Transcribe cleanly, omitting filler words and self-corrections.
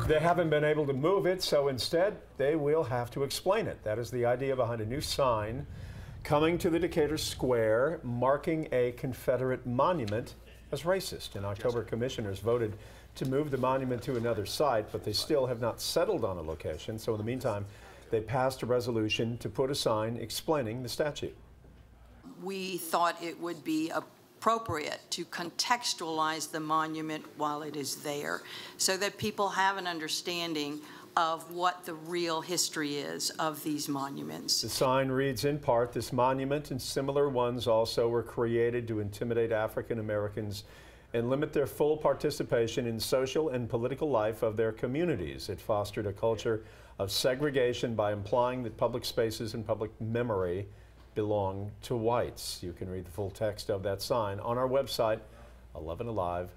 They haven't been able to move it, so instead they will have to explain it. That is the idea behind a new sign coming to the Decatur Square marking a Confederate monument as racist. In October, commissioners voted to move the monument to another site, but they still have not settled on a location. So in the meantime, they passed a resolution to put a sign explaining the statute. We thought it would be appropriate to contextualize the monument while it is there so that people have an understanding of what the real history is of these monuments. The sign reads in part, "This monument and similar ones also were created to intimidate African Americans and limit their full participation in social and political life of their communities. It fostered a culture of segregation by implying that public spaces and public memory belong to whites." You can read the full text of that sign on our website, 11alive.com.